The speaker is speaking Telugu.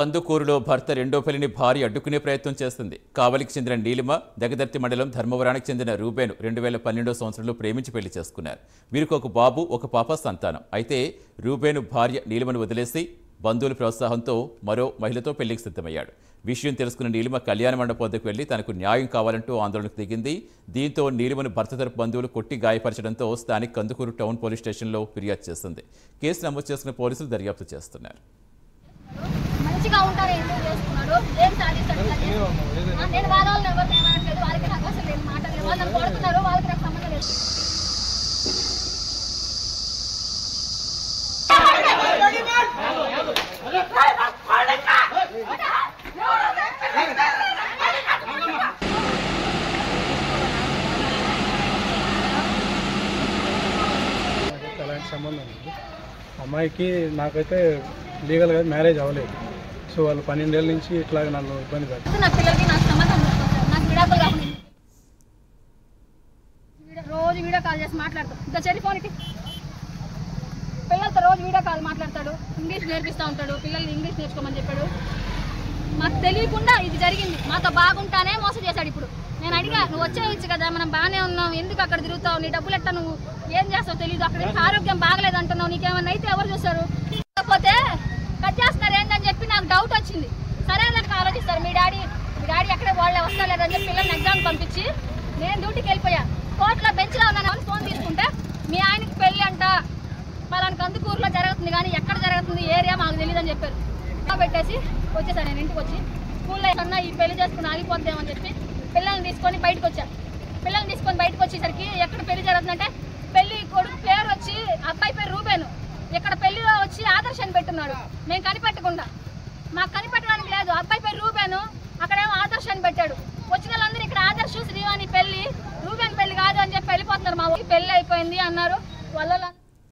కందుకూరులో భర్త రెండో పెళ్లిని భార్య అడ్డుకునే ప్రయత్నం చేస్తుంది. కావలికి చెందిన నీలిమ, దగదర్తి మండలం ధర్మవరానికి చెందిన రూబేను 2012 సంవత్సరంలో ప్రేమించి పెళ్లి చేసుకున్నారు. వీరికి ఒక బాబు, ఒక పాప సంతానం. అయితే రూబేను భార్య నీలిమను వదిలేసి బంధువుల ప్రోత్సాహంతో మరో మహిళతో పెళ్లికి సిద్ధమయ్యాడు. విషయం తెలుసుకున్న నీలిమ కళ్యాణ మండపం వద్దకు వెళ్లి తనకు న్యాయం కావాలంటూ ఆందోళనకు దిగింది. దీంతో నీలిమను భర్త తరపు బంధువులు కొట్టి గాయపరచడంతో స్థానిక కందుకూరు టౌన్ పోలీస్ స్టేషన్లో ఫిర్యాదు చేసింది. కేసు నమోదు చేసుకున్న పోలీసులు దర్యాప్తు చేస్తున్నారు. మంచిగా ఉంటారు, ఎంజాయ్ చేసుకున్నాడు. ఏం సాధిస్తాడు? నేను వాళ్ళని ఎవరు ఏమనట్లేదు, వాళ్ళకి నాకు అసలు ఏం మాటలేదు. వాళ్ళు నన్ను కొడుతున్నారు, వాళ్ళకి నాకు సంబంధం లేదు. అలాంటి సంబంధం ఉంది. అమ్మాయికి నాకైతే లీగల్గా మ్యారేజ్ అవ్వలేదు. సో వాళ్ళు 12 ఏళ్ళ నుంచి ఇట్లా నన్ను ఇబ్బంది పెడతారు. నా పిల్లలకి నాకు సంబంధం నాకు విడాకులు కాకుండా రోజు వీడియో కాల్ చేసి మాట్లాడతాడు. ఇంకా టెలిఫోన్కి పిల్లలతో రోజు వీడియో కాల్ మాట్లాడతాడు. ఇంగ్లీష్ నేర్పిస్తూ ఉంటాడు. పిల్లల్ని ఇంగ్లీష్ నేర్చుకోమని చెప్పాడు. మాకు తెలియకుండా ఇది జరిగింది. మాతో బాగుంటానే మోసం చేశాడు. ఇప్పుడు నేను అడిగా, నువ్వు వచ్చేయచ్చు కదా, మనం బాగానే ఉన్నాం, ఎందుకు అక్కడ తిరుగుతావు, నీ డబ్బులు ఎట్టా, నువ్వు ఏం చేస్తావు తెలియదు, అక్కడ ఆరోగ్యం బాగలేదు అంటున్నావు, నీకేమన్నా అయితే ఎవరు చూస్తారు, కాకపోతే కట్ చేస్తారు ఏంటని చెప్పి నాకు డౌట్ వచ్చింది. సరే అన్నట్టు ఆలోచిస్తారు. మీ డాడీ ఎక్కడ వాళ్ళే వస్తలేదని చెప్పి పిల్లల్ని ఎగ్జామ్ పంపించి నేను డ్యూటీకి వెళ్ళిపోయా. కోర్టులో బెంచ్లో ఉన్నాను. ఫోన్ తీసుకుంటే మీ ఆయనకి పెళ్ళి అంట, పలానా కందుకూరులో జరుగుతుంది, కానీ ఎక్కడ జరుగుతుంది ఏరియా మాకు తెలియదు అని చెప్పారు. పెట్టేసి వచ్చేసాను. నేను ఇంటికి వచ్చి స్కూల్లో ఏమన్నా ఈ పెళ్లి చేసుకుని ఆగిపోద్దామని చెప్పి పిల్లల్ని తీసుకొని బయటకు వచ్చా. పిల్లల్ని తీసుకొని బయటకు వచ్చేసరికి ఎక్కడ పెళ్లి జరుగుతుందంటే పెళ్లి కొడుకు పేరు వచ్చి అబ్బాయి పేరు రూబేను, ఇక్కడ పెళ్లిలో వచ్చి ఆదర్శ్ అని పెట్టున్నాడు. మేము కనిపెట్టకుండా, మాకు కనిపెట్టడానికి లేదు. అబ్బాయి పేరు రూబేను, అక్కడేమో ఆదర్శ్ అని పెట్టాడు. వచ్చిన వాళ్ళందరూ ఇక్కడ ఆదర్శ్ శ్రీవాణి పెళ్లి, రూబేన్ పెళ్లి కాదు అని చెప్పి వెళ్ళిపోతున్నారు. మా ఊరికి పెళ్లి అయిపోయింది అన్నారు. వాళ్ళ